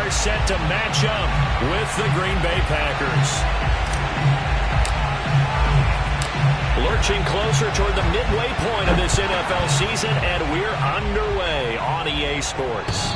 are set to match up with the Green Bay Packers. Lurching closer toward the midway point of this NFL season, and we're underway on EA Sports.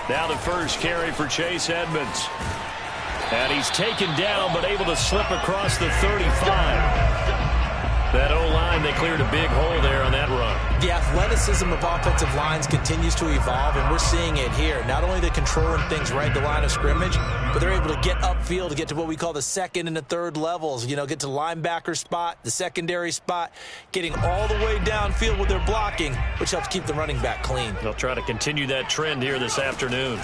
Now the first carry for Chase Edmonds. And he's taken down, but able to slip across the 35. That O-line, they cleared a big hole there on that run. The athleticism of offensive lines continues to evolve, and we're seeing it here. Not only they're controlling things right at the line of scrimmage, but they're able to get upfield to get to what we call the second and the third levels. You know, get to linebacker spot, the secondary spot, getting all the way downfield with their blocking, which helps keep the running back clean. They'll try to continue that trend here this afternoon.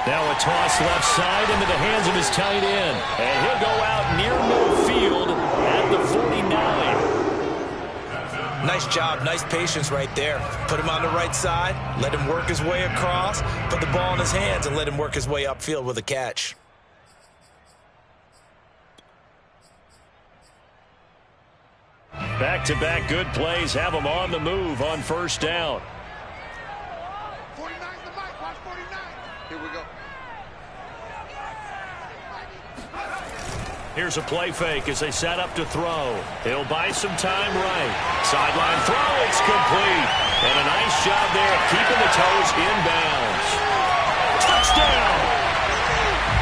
Now a toss left side into the hands of his tight end. And he'll go out near midfield at the 49. Nice job, nice patience right there. Put him on the right side, let him work his way across, put the ball in his hands, and let him work his way upfield with a catch. Back-to-back good plays have him on the move on first down. 49 the mic, watch 49. Here we go. Here's a play fake as they set up to throw. He'll buy some time right. Sideline throw, it's complete. And a nice job there of keeping the toes inbounds. Touchdown!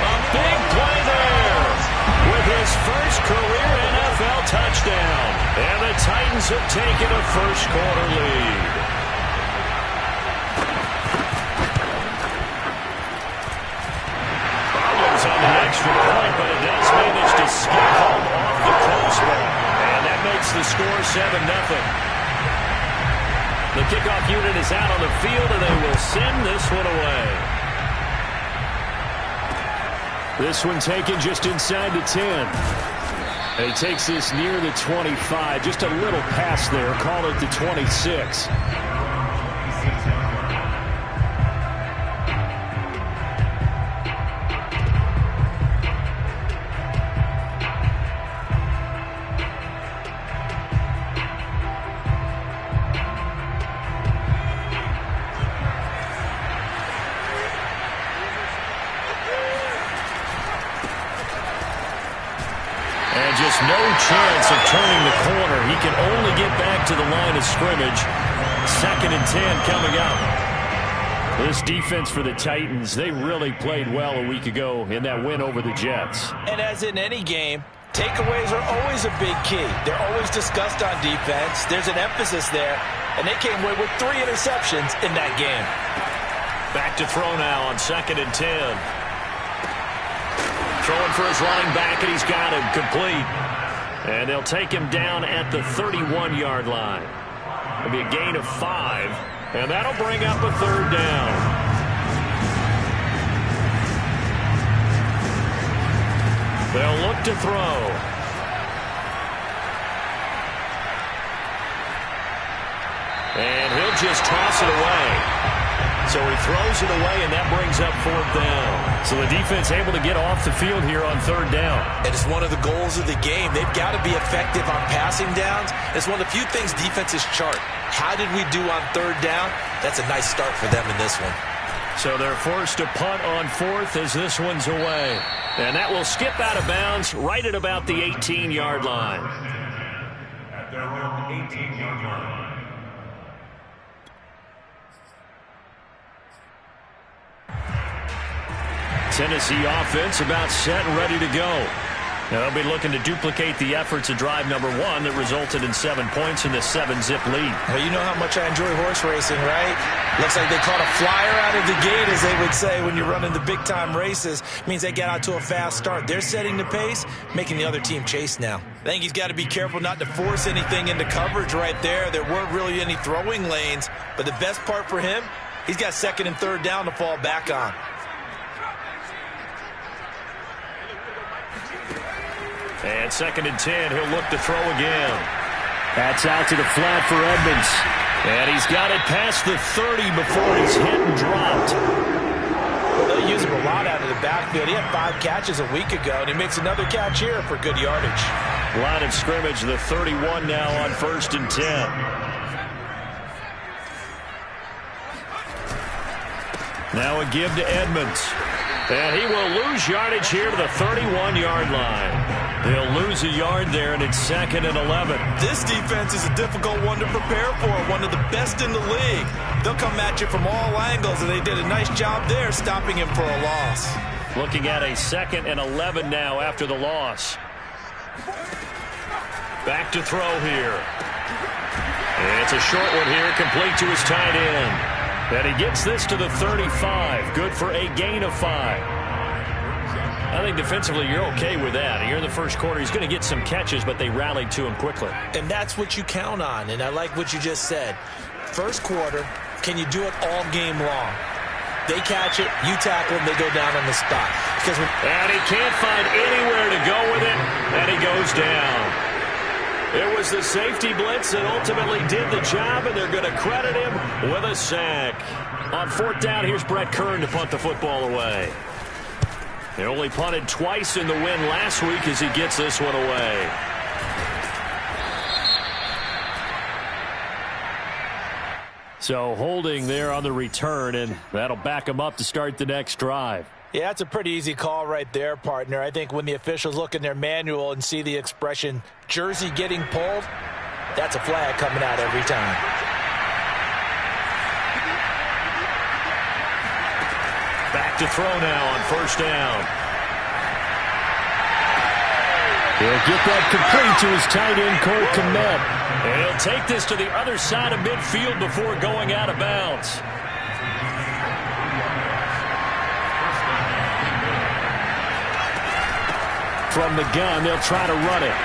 A big play there with his first career NFL touchdown. And the Titans have taken a first quarter lead. On the extra point, but it does manage to skip home off the crossbar. And that makes the score 7-0. The kickoff unit is out on the field, and they will send this one away. This one taken just inside the 10. And he takes this near the 25. Just a little pass there. Call it the 26. Just no chance of turning the corner. He can only get back to the line of scrimmage. 2nd and 10 coming up. This defense for the Titans, they really played well a week ago in that win over the Jets. And as in any game, takeaways are always a big key. They're always discussed on defense. There's an emphasis there, and they came away with 3 interceptions in that game. Back to throw now on 2nd and 10. Throwing for his running back, and he's got him complete. And they'll take him down at the 31-yard line. It'll be a gain of 5, and that'll bring up a 3rd down. They'll look to throw. And he'll just toss it away. So he throws it away, and that brings up 4th down. So the defense able to get off the field here on 3rd down. And it's one of the goals of the game. They've got to be effective on passing downs. It's one of the few things defenses chart. How did we do on 3rd down? That's a nice start for them in this one. So they're forced to punt on 4th as this one's away. And that will skip out of bounds right at about the 18-yard line. At their own 18-yard line. Tennessee offense about set and ready to go. Now they'll be looking to duplicate the efforts of drive number 1 that resulted in 7 points in the 7-zip lead. Well, you know how much I enjoy horse racing, right? Looks like they caught a flyer out of the gate, as they would say when you're running the big-time races. Means they get out to a fast start. They're setting the pace, making the other team chase now. I think he's got to be careful not to force anything into coverage right there. There weren't really any throwing lanes, but the best part for him, he's got 2nd and 3rd down to fall back on. And 2nd and 10, he'll look to throw again. That's out to the flat for Edmonds. And he's got it past the 30 before he's hit and dropped. Well, they'll use him a lot out of the backfield. He had 5 catches a week ago, and he makes another catch here for good yardage. Line of scrimmage, the 31 now on 1st and 10. Now a give to Edmonds. And he will lose yardage here to the 31-yard line. They'll lose a yard there, and it's 2nd and 11. This defense is a difficult one to prepare for, one of the best in the league. They'll come at you from all angles, and they did a nice job there stopping him for a loss. Looking at a 2nd and 11 now after the loss. Back to throw here. And it's a short one here, complete to his tight end. And he gets this to the 35. Good for a gain of 5. I think defensively you're okay with that. Here in the first quarter, he's going to get some catches, but they rallied to him quickly. And that's what you count on, and I like what you just said. First quarter, can you do it all game long? They catch it, you tackle them, they go down on the spot. And he can't find anywhere to go with it, and he goes down. It was the safety blitz that ultimately did the job, and they're going to credit him with a sack. On 4th down, here's Brett Kern to punt the football away. They only punted twice in the win last week as he gets this one away. So holding there on the return, and that'll back him up to start the next drive. Yeah, that's a pretty easy call right there, partner. I think when the officials look in their manual and see the expression jersey getting pulled, that's a flag coming out every time. Back to throw now on 1st down. He'll get that complete to his tight end, Cole Kmet. And he'll take this to the other side of midfield before going out of bounds. From the gun, they'll try to run it.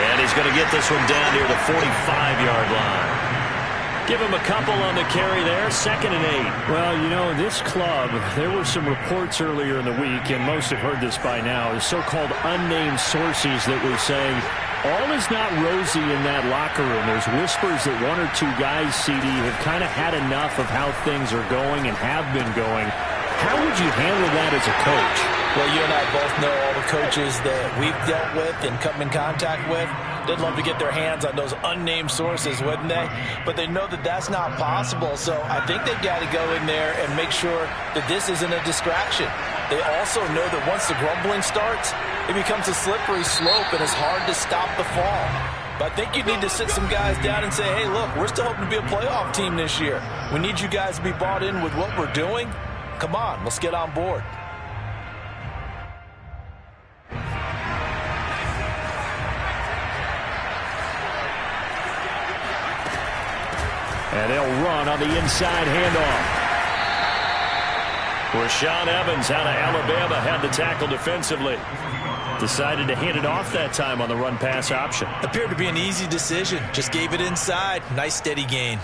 And he's going to get this one down near the 45-yard line. Give him a couple on the carry there, 2nd and 8. Well, you know, this club, there were some reports earlier in the week, and most have heard this by now, the so-called unnamed sources that were saying all is not rosy in that locker room. There's whispers that 1 or 2 guys, CD, have kind of had enough of how things are going and have been going. How would you handle that as a coach? Well, you and I both know all the coaches that we've dealt with and come in contact with. They'd love to get their hands on those unnamed sources, wouldn't they? But they know that that's not possible, so I think they've got to go in there and make sure that this isn't a distraction. They also know that once the grumbling starts, it becomes a slippery slope and it's hard to stop the fall. But I think you need to sit some guys down and say, hey, look, we're still hoping to be a playoff team this year. We need you guys to be bought in with what we're doing. Come on, let's get on board. And they'll run on the inside handoff. Rashaan Evans out of Alabama had the tackle defensively. Decided to hand it off that time on the run-pass option. Appeared to be an easy decision. Just gave it inside. Nice steady gain.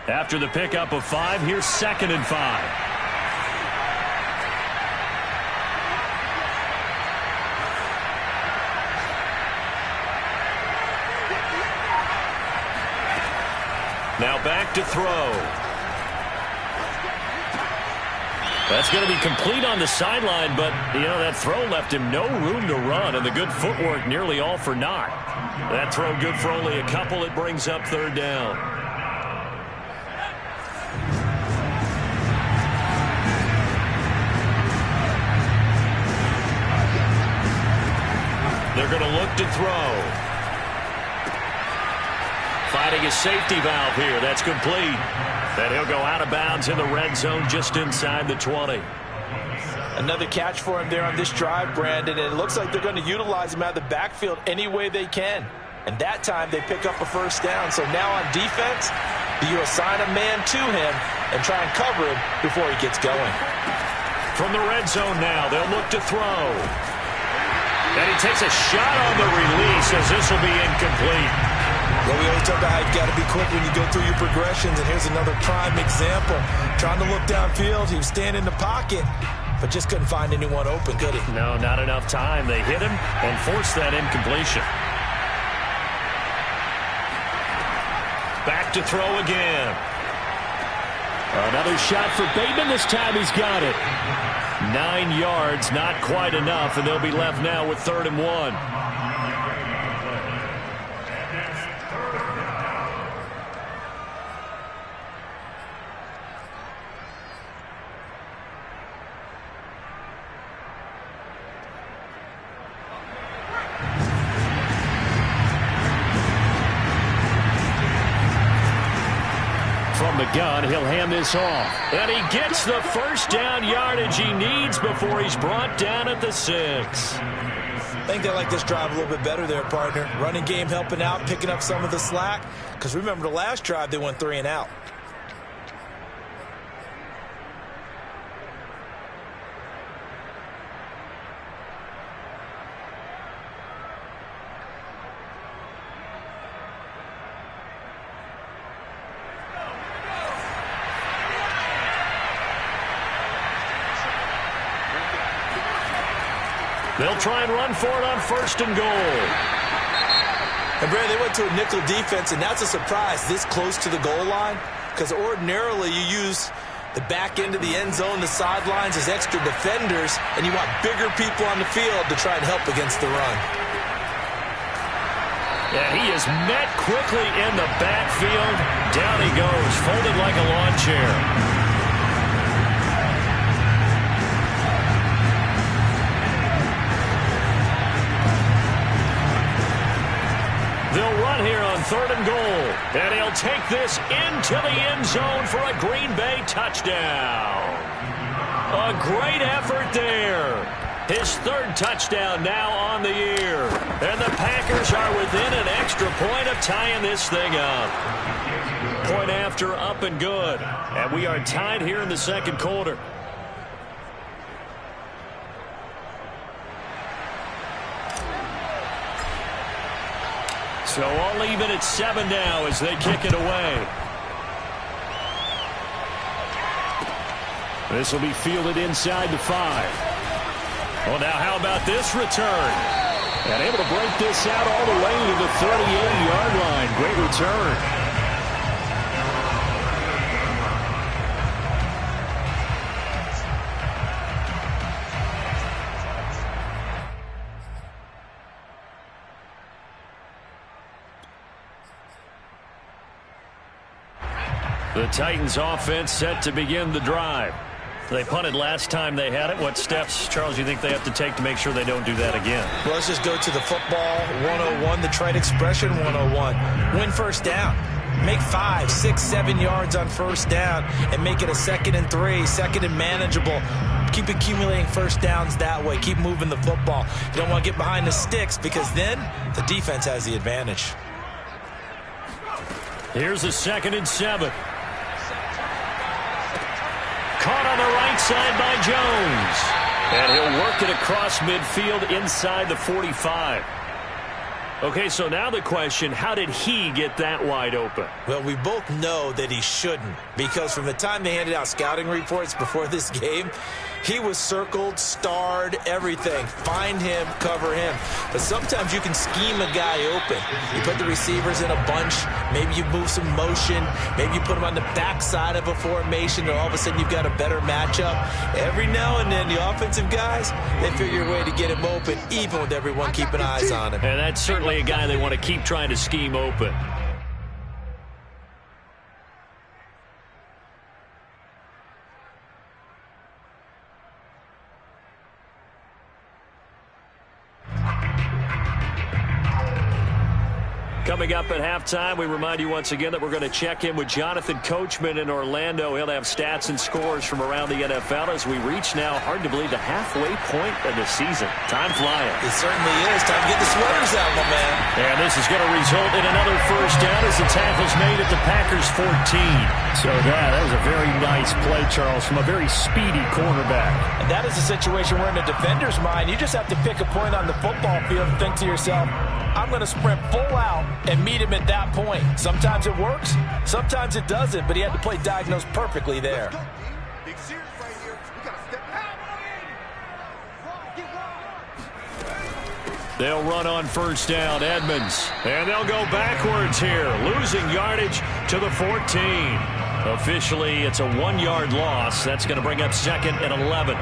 After the pickup of 5, here's 2nd and 5. Now back to throw. That's going to be complete on the sideline, but, you know, that throw left him no room to run, and the good footwork nearly all for naught. That throw good for only a couple. It brings up 3rd down. They're going to look to throw. Finding a safety valve here. That's complete. And he'll go out of bounds in the red zone just inside the 20. Another catch for him there on this drive, Brandon. And it looks like they're going to utilize him out of the backfield any way they can. And that time they pick up a 1st down. So now on defense, do you assign a man to him and try and cover him before he gets going? From the red zone now, they'll look to throw. And he takes a shot on the release as this will be incomplete. Well, we always talk about how you've got to be quick when you go through your progressions, and here's another prime example. Trying to look downfield, he was standing in the pocket, but just couldn't find anyone open, could he? No, not enough time. They hit him and forced that incompletion. Back to throw again. Another shot for Bateman. This time he's got it. 9 yards, not quite enough, and they'll be left now with 3rd and 1. From the gun, he'll hand this off. And he gets the first down yardage he needs before he's brought down at the 6. I think they like this drive a little bit better there, partner. Running game helping out, picking up some of the slack. Because remember, the last drive, they went 3 and out. They'll try and run for it on 1st and goal. And, Brad, they went to a nickel defense, and that's a surprise this close to the goal line, because ordinarily you use the back end of the end zone, the sidelines as extra defenders, and you want bigger people on the field to try and help against the run. And he is met quickly in the backfield. Down he goes, folded like a lawn chair. They'll run here on 3rd and goal. And he'll take this into the end zone for a Green Bay touchdown. A great effort there. His 3rd touchdown now on the year. And the Packers are within an extra point of tying this thing up. Point after, up and good. And we are tied here in the 2nd quarter. So all even at 7 now as they kick it away. This will be fielded inside the 5. Well, now how about this return? And able to break this out all the way to the 38-yard line. Great return. The Titans offense set to begin the drive. They punted last time they had it. What steps, Charles, you think they have to take to make sure they don't do that again? Well, let's just go to the football 101, the trade expression 101. Win 1st down. Make 5, 6, 7 yards on 1st down and make it a 2nd and 3, 2nd and manageable. Keep accumulating 1st downs that way. Keep moving the football. You don't want to get behind the sticks because then the defense has the advantage. Here's a 2nd and 7. Caught on the right side by Jones. And he'll work it across midfield inside the 45. Okay, so now the question, how did he get that wide open? Well, we both know that he shouldn't, because from the time they handed out scouting reports before this game, he was circled, starred, everything. Find him, cover him. But sometimes you can scheme a guy open. You put the receivers in a bunch. Maybe you move some motion. Maybe you put them on the backside of a formation, and all of a sudden you've got a better matchup. Every now and then, the offensive guys, they figure a way to get him open, even with everyone keeping eyes on him. And that's certainly a guy they want to keep trying to scheme open. Coming up at halftime, we remind you once again that we're going to check in with Jonathan Coachman in Orlando. He'll have stats and scores from around the NFL as we reach now, hard to believe, the halfway point of the season. Time flying. It certainly is. Time to get the sweaters out, my man. And this is going to result in another 1st down as the tackle's made at the Packers 14. So that was a very nice play, Charles, from a very speedy cornerback. And that is a situation where in the defender's mind, you just have to pick a point on the football field and think to yourself, I'm going to sprint full out and meet him at that point. Sometimes it works, sometimes it doesn't, but he had to play diagnosed perfectly there. They'll run on first down, Edmonds. And they'll go backwards here, losing yardage to the 14. Officially, it's a 1-yard loss. That's going to bring up 2nd and 11.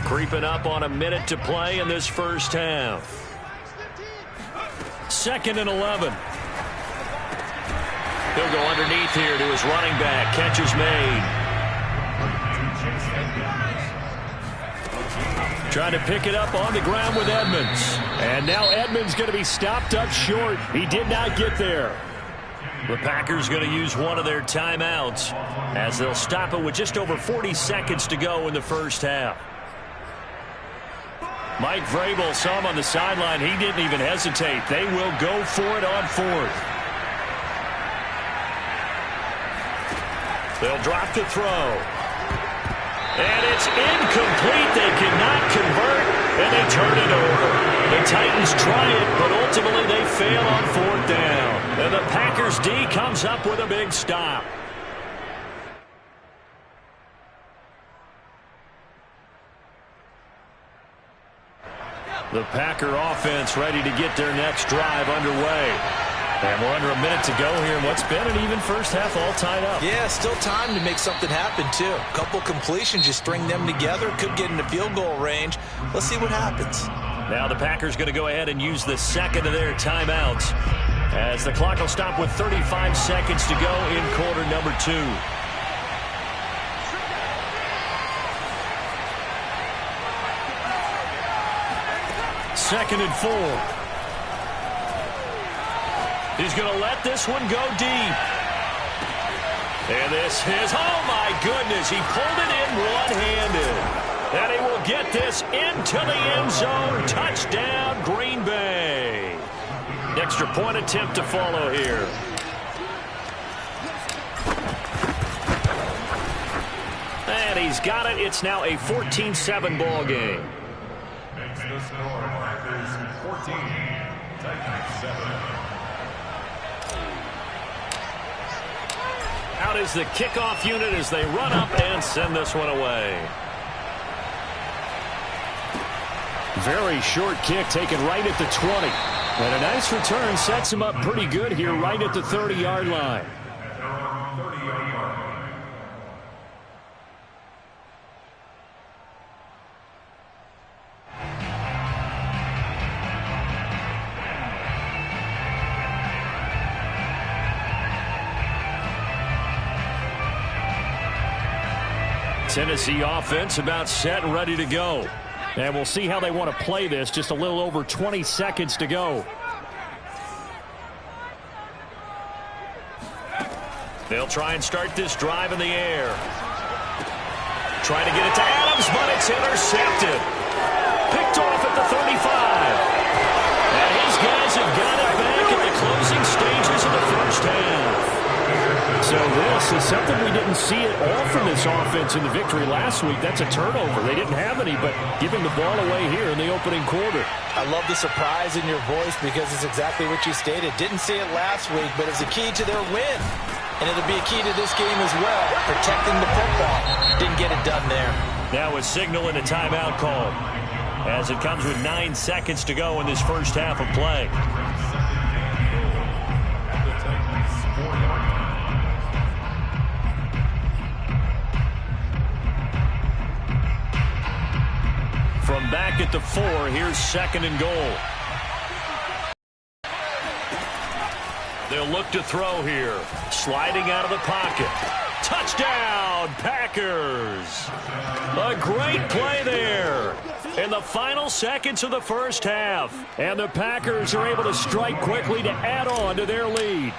Creeping up on a minute to play in this first half. 2nd and 11. He'll go underneath here to his running back. Catch is made. Trying to pick it up on the ground with Edmonds. And now Edmonds going to be stopped up short. He did not get there. The Packers going to use one of their timeouts as they'll stop it with just over 40 seconds to go in the first half. Mike Vrabel saw him on the sideline. He didn't even hesitate. They will go for it on 4th. They'll drop to throw. And it's incomplete. They cannot convert, and they turn it over. The Titans try it, but ultimately they fail on 4th down. And the Packers D comes up with a big stop. The Packer offense ready to get their next drive underway. And we're under a minute to go here in what's been an even first half, all tied up. Yeah, still time to make something happen, too. A couple completions, you string them together, could get into field goal range. Let's see what happens. Now the Packers going to go ahead and use the second of their timeouts as the clock will stop with 35 seconds to go in quarter number 2. Second and 4. He's going to let this one go deep. And this is, oh my goodness, he pulled it in one-handed. And he will get this into the end zone. Touchdown, Green Bay. Extra point attempt to follow here. And he's got it. It's now a 14-7 ball game. Makes the score Packers 14, Titans 7. Out is the kickoff unit as they run up and send this one away. Very short kick taken right at the 20. And a nice return sets him up pretty good here right at the 30-yard line. Tennessee offense about set and ready to go. And we'll see how they want to play this. Just a little over 20 seconds to go. They'll try and start this drive in the air. Trying to get it to Adams, but it's intercepted. Picked off at the 35. And his guys have got it back at the closing stages of the first half. So this is something we didn't see at all from this offense in the victory last week. That's a turnover. They didn't have any, but giving the ball away here in the opening quarter. I love the surprise in your voice because it's exactly what you stated. Didn't see it last week, but it's a key to their win. And it'll be a key to this game as well, protecting the football. Didn't get it done there. Now a signal and a timeout call as it comes with 9 seconds to go in this first half of play. From back at the 4, here's 2nd and goal. They'll look to throw here. Sliding out of the pocket. Touchdown, Packers. A great play there in the final seconds of the first half. And the Packers are able to strike quickly to add on to their lead.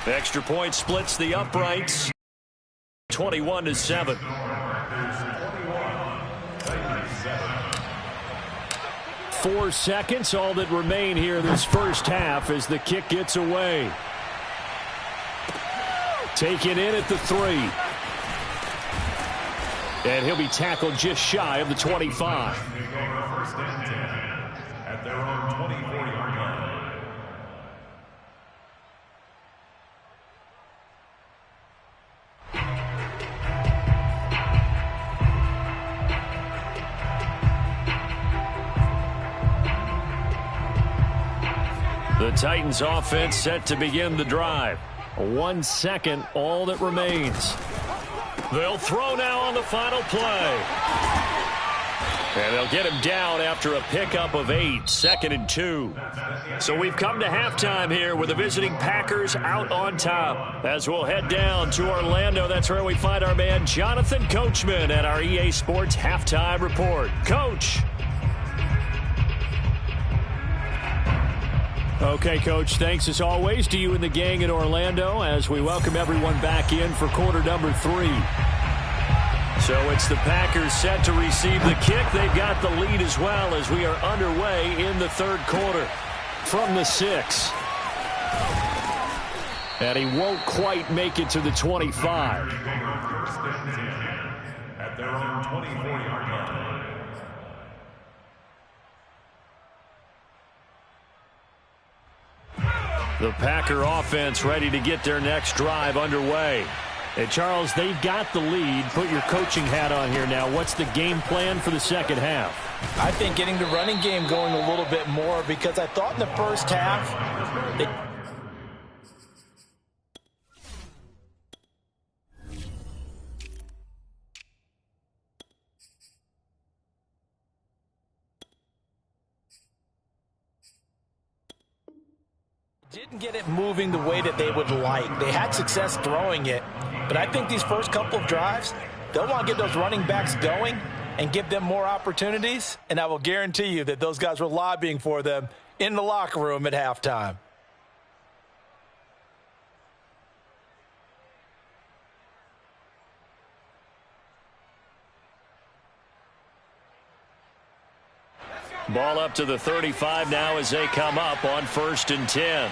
Extra point splits the uprights. 21-7. 4 seconds, all that remain here this first half as the kick gets away. Taken in at the 3. And he'll be tackled just shy of the 25. First and 10 at their own 24-yard line. The Titans offense set to begin the drive. 1 second, all that remains. They'll throw now on the final play. And they'll get him down after a pickup of 8, 2nd and 2. So we've come to halftime here with the visiting Packers out on top. As we'll head down to Orlando, that's where we find our man Jonathan Coachman at our EA Sports Halftime Report. Coach. Okay, Coach, thanks as always to you and the gang in Orlando as we welcome everyone back in for quarter number 3. So it's the Packers set to receive the kick. They've got the lead as well as we are underway in the third quarter from the 6. And he won't quite make it to the 25. At their own 24-yard line. The Packer offense ready to get their next drive underway. And Charles, they've got the lead. Put your coaching hat on here now. What's the game plan for the second half? I think getting the running game going a little bit more because I thought in the first half they didn't get it moving the way that they would like. They had success throwing it, but I think these first couple of drives, they'll want to get those running backs going and give them more opportunities, and I will guarantee you that those guys were lobbying for them in the locker room at halftime. Ball up to the 35 now as they come up on 1st and 10.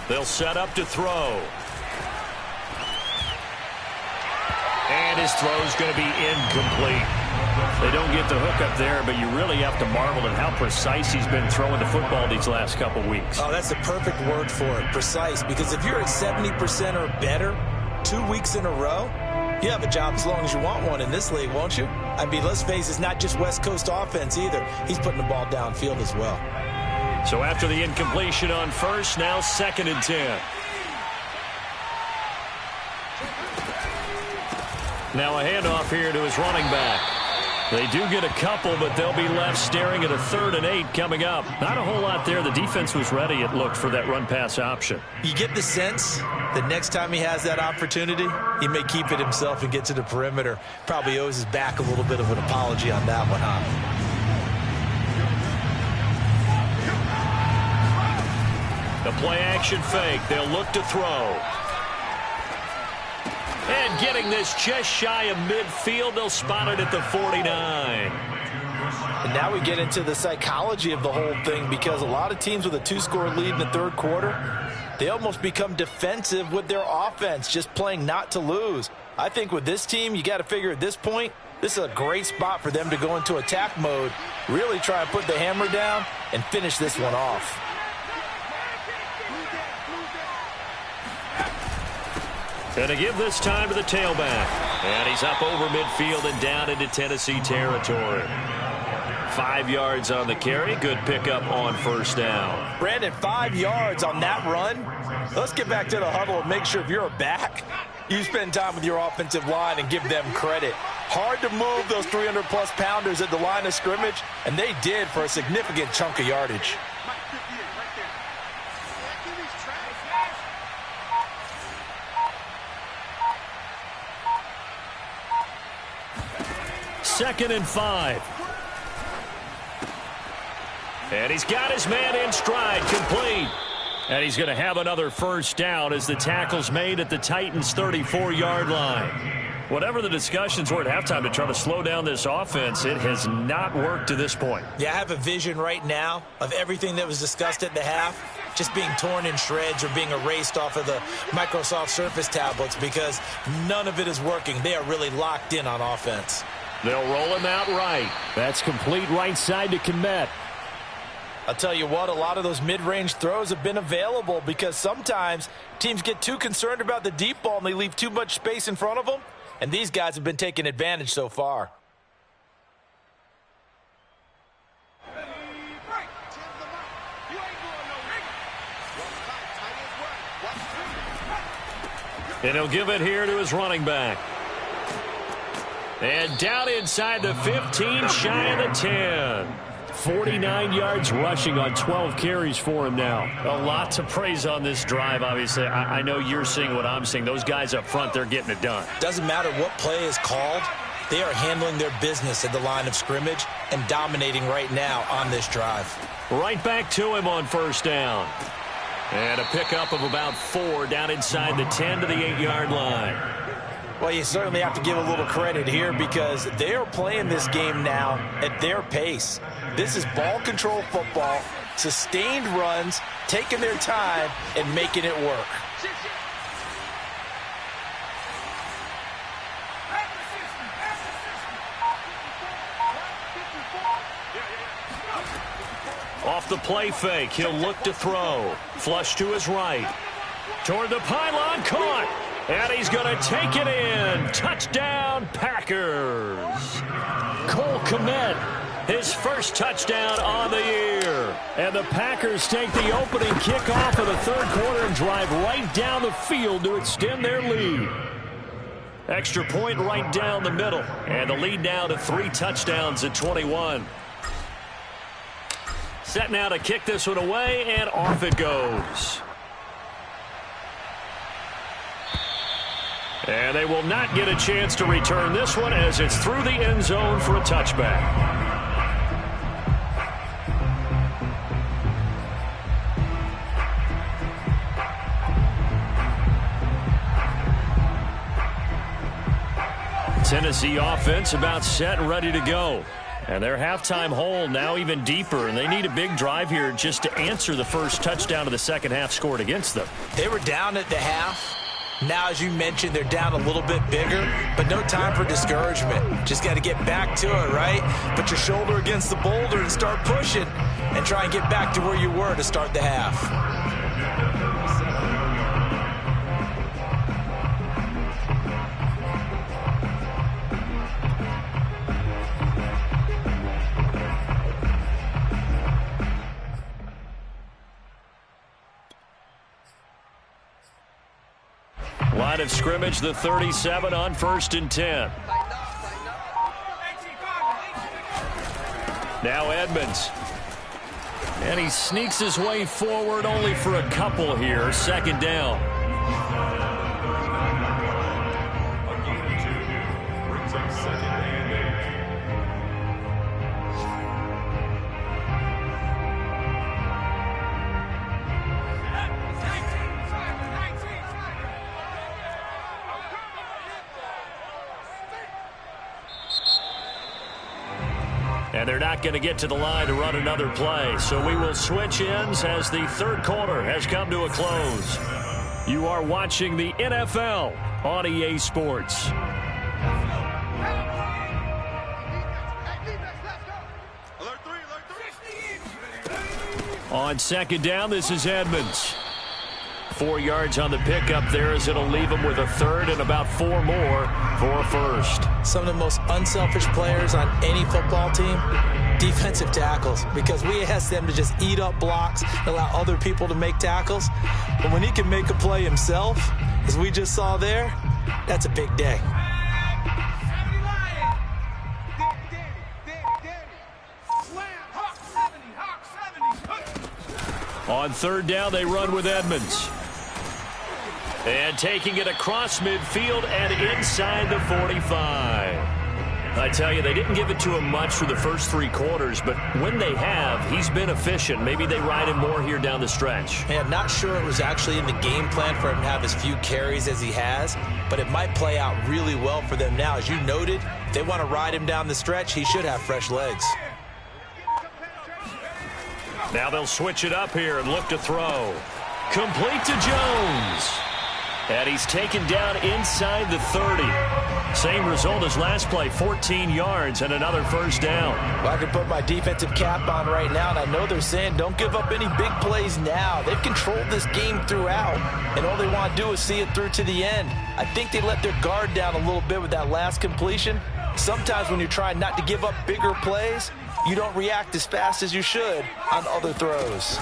They'll set up to throw. And his throw's going to be incomplete. They don't get the hook up there, but you really have to marvel at how precise he's been throwing the football these last couple weeks. Oh, that's the perfect word for it, precise, because if you're at 70% or better 2 weeks in a row, you have a job as long as you want one in this league, won't you? I mean, let's face it, it's not just West Coast offense either. He's putting the ball downfield as well. So after the incompletion on 1st, now 2nd and 10. Now a handoff here to his running back. They do get a couple, but they'll be left staring at a 3rd and 8 coming up. Not a whole lot there. The defense was ready, it looked, for that run-pass option. You get the sense that next time he has that opportunity, he may keep it himself and get to the perimeter. Probably owes his back a little bit of an apology on that one, huh? The play-action fake. They'll look to throw. And getting this just shy of midfield, they'll spot it at the 49. And now we get into the psychology of the whole thing, because a lot of teams with a 2-score lead in the third quarter, they almost become defensive with their offense, just playing not to lose. I think with this team, you got to figure at this point, this is a great spot for them to go into attack mode, really try and put the hammer down and finish this one off. And to give this time to the tailback. And he's up over midfield and down into Tennessee territory. 5 yards on the carry. Good pickup on 1st down. Brandon, 5 yards on that run. Let's get back to the huddle and make sure if you're a back, you spend time with your offensive line and give them credit. Hard to move those 300-plus pounders at the line of scrimmage, and they did for a significant chunk of yardage. Second and 5. And he's got his man in stride, complete. And he's going to have another 1st down as the tackle's made at the Titans' 34-yard line. Whatever the discussions were at halftime to try to slow down this offense, it has not worked to this point. Yeah, I have a vision right now of everything that was discussed at the half just being torn in shreds or being erased off of the Microsoft Surface tablets, because none of it is working. They are really locked in on offense. They'll roll him out right. That's complete right side to Kmet. I'll tell you what, a lot of those mid-range throws have been available because sometimes teams get too concerned about the deep ball and they leave too much space in front of them, and these guys have been taking advantage so far. And he'll give it here to his running back. And down inside the 15, shy of the 10. 49 yards rushing on 12 carries for him now. A lot to praise on this drive, obviously. I know you're seeing what I'm seeing. Those guys up front, they're getting it done. Doesn't matter what play is called. They are handling their business at the line of scrimmage and dominating right now on this drive. Right back to him on first down. And a pickup of about 4 down inside the 10 to the 8-yard line. Well, you certainly have to give a little credit here because they are playing this game now at their pace. This is ball control football, sustained runs, taking their time, and making it work. Off the play fake, he'll look to throw. Flush to his right. Toward the pylon, caught. And he's going to take it in. Touchdown, Packers. Cole Kmet, his first touchdown on the year. And the Packers take the opening kickoff of the third quarter and drive right down the field to extend their lead. Extra point right down the middle. And the lead now to 3 touchdowns at 21. Set now to kick this one away, and off it goes. And they will not get a chance to return this one as it's through the end zone for a touchback. Tennessee offense about set and ready to go. And their halftime hole now even deeper, and they need a big drive here just to answer the first touchdown of the second half scored against them. They were down at the half. Now, as you mentioned, they're down a little bit bigger, but no time for discouragement. Just got to get back to it, right? Put your shoulder against the boulder and start pushing and try and get back to where you were to start the half. Line of scrimmage, the 37 on 1st and 10. Now Edmonds. And he sneaks his way forward only for a couple here. Second down. A gain of 2 brings up 2nd and 8. And they're not going to get to the line to run another play. So we will switch ends as the third quarter has come to a close. You are watching the NFL on EA Sports. On second down, this is Edmonds. 4 yards on the pickup there as it'll leave him with a third and about 4 more for a first. Some of the most unselfish players on any football team, defensive tackles, because we ask them to just eat up blocks, allow other people to make tackles. But when he can make a play himself, as we just saw there, that's a big day. On third down, they run with Edmonds. And taking it across midfield and inside the 45. I tell you, they didn't give it to him much for the first 3 quarters, but when they have, he's been efficient. Maybe they ride him more here down the stretch. Yeah, I'm not sure it was actually in the game plan for him to have as few carries as he has, but it might play out really well for them now. As you noted, if they want to ride him down the stretch, he should have fresh legs. Now they'll switch it up here and look to throw. Complete to Jones. And he's taken down inside the 30. Same result as last play, 14 yards and another first down. Well, I can put my defensive cap on right now, and I know they're saying don't give up any big plays now. They've controlled this game throughout, and all they want to do is see it through to the end. I think they let their guard down a little bit with that last completion. Sometimes when you're trying not to give up bigger plays, you don't react as fast as you should on other throws.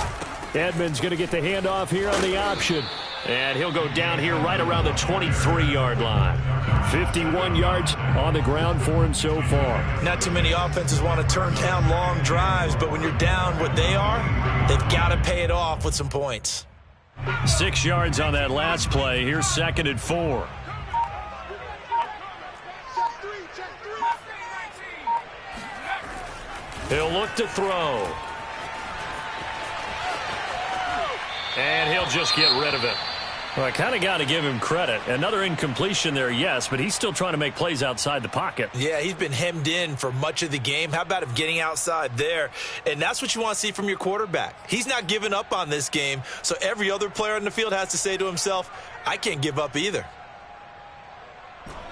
Edmonds going to get the handoff here on the option. And he'll go down here right around the 23-yard line. 51 yards on the ground for him so far. Not too many offenses want to turn down long drives, but when you're down what they are, they've got to pay it off with some points. 6 yards on that last play. Here's 2nd and 4. He'll look to throw. And he'll just get rid of it. Well, I kind of got to give him credit. Another incompletion there, yes, but he's still trying to make plays outside the pocket. Yeah, he's been hemmed in for much of the game. How about him getting outside there? And that's what you want to see from your quarterback. He's not giving up on this game, so every other player in the field has to say to himself, I can't give up either.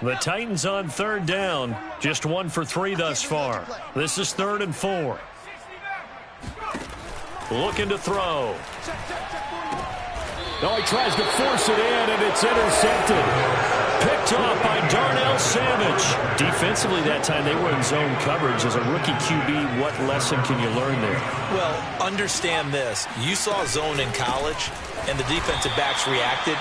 The Titans on 3rd down, just 1 for 3 thus far. This is 3rd and 4. Looking to throw. Oh, he tries to force it in, and it's intercepted. Picked off by Darnell Savage. Defensively that time, they were in zone coverage. As a rookie QB, what lesson can you learn there? Well, understand this. You saw zone in college, and the defensive backs reacted,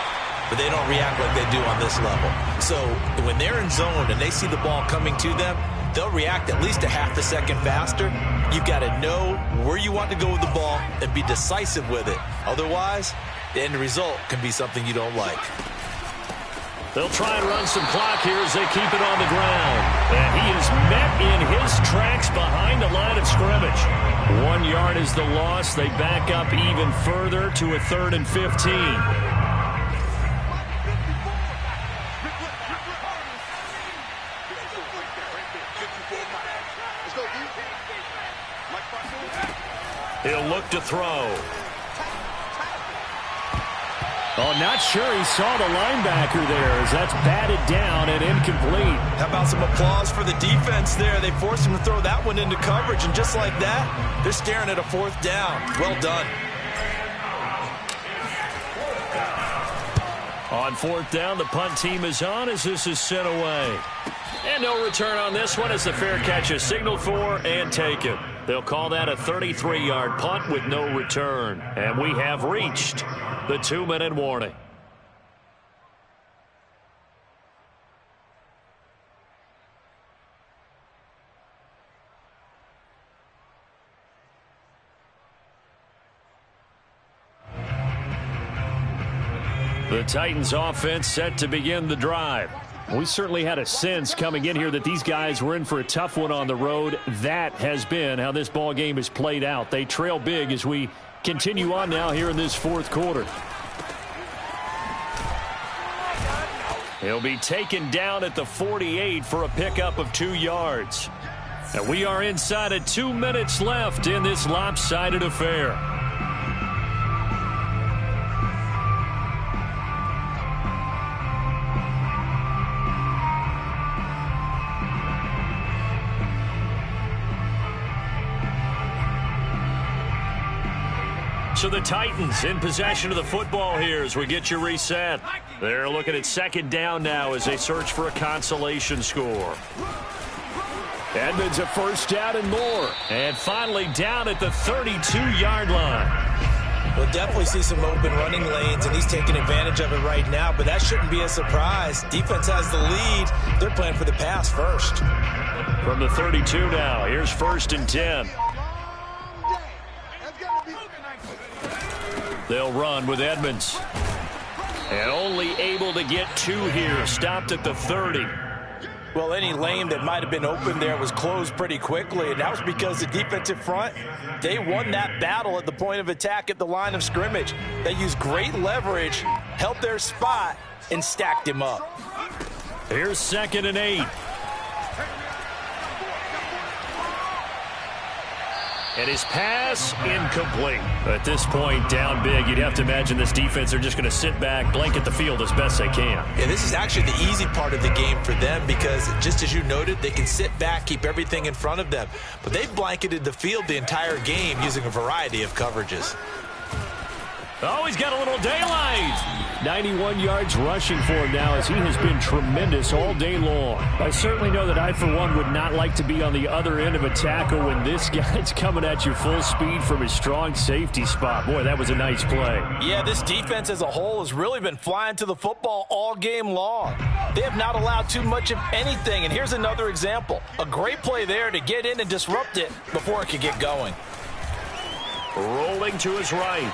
but they don't react like they do on this level. So when they're in zone and they see the ball coming to them, they'll react at least a half a second faster. You've got to know where you want to go with the ball and be decisive with it. Otherwise, the end result can be something you don't like. They'll try and run some clock here as they keep it on the ground. And he is met in his tracks behind the line of scrimmage. 1 yard is the loss. They back up even further to a 3rd and 15. He'll look to throw. Oh, not sure he saw the linebacker there as that's batted down and incomplete. How about some applause for the defense there? They forced him to throw that one into coverage, and just like that, they're staring at a 4th down. Well done. On 4th down, the punt team is on as this is sent away. And no return on this one as the fair catch is signaled for and taken. They'll call that a 33-yard punt with no return. And we have reached the 2-minute warning. The Titans offense set to begin the drive. We certainly had a sense coming in here that these guys were in for a tough one on the road. That has been how this ball game has played out. They trail big as we continue on now here in this 4th quarter. He'll be taken down at the 48 for a pickup of 2 yards. And we are inside of 2 minutes left in this lopsided affair. So the Titans in possession of the football here as we get you reset. They're looking at 2nd down now as they search for a consolation score. Edmonds a 1st down and more. And finally down at the 32-yard line. We'll definitely see some open running lanes, and he's taking advantage of it right now, but that shouldn't be a surprise. Defense has the lead. They're playing for the pass first. From the 32 now, here's 1st and 10. They'll run with Edmonds. And only able to get 2 here. Stopped at the 30. Well, any lane that might have been open there was closed pretty quickly, and that was because the defensive front, they won that battle at the point of attack at the line of scrimmage. They used great leverage, held their spot, and stacked him up. Here's 2nd and 8. And his pass incomplete. At this point, down big, you'd have to imagine this defense are just going to sit back, blanket the field as best they can. Yeah, this is actually the easy part of the game for them because, just as you noted, they can sit back, keep everything in front of them. But they've blanketed the field the entire game using a variety of coverages. Oh, he's got a little daylight. 91 yards rushing for him now as he has been tremendous all day long. I certainly know that I, for one, would not like to be on the other end of a tackle when this guy's coming at you full speed from his strong safety spot. Boy, that was a nice play. Yeah, this defense as a whole has really been flying to the football all game long. They have not allowed too much of anything, and here's another example. A great play there to get in and disrupt it before it could get going. Rolling to his right.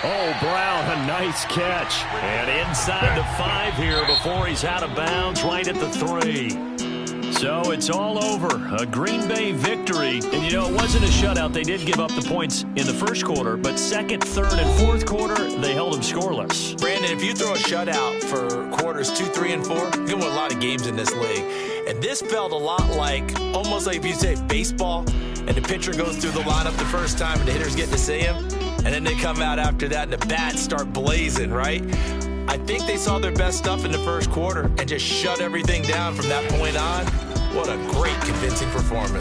Oh, Brown, a nice catch. And inside the 5 here before he's out of bounds, right at the 3. So it's all over. A Green Bay victory. And, you know, it wasn't a shutout. They did give up the points in the first quarter, but second, third, and fourth quarter, they held them scoreless. Brandon, if you throw a shutout for quarters 2, 3, and 4, you're going to win a lot of games in this league. And this felt a lot like, almost like if you say baseball, and the pitcher goes through the lineup the first time and the hitters get to see him, and then they come out after that and the bats start blazing, right? I think they saw their best stuff in the first quarter and just shut everything down from that point on. What a great, convincing performance.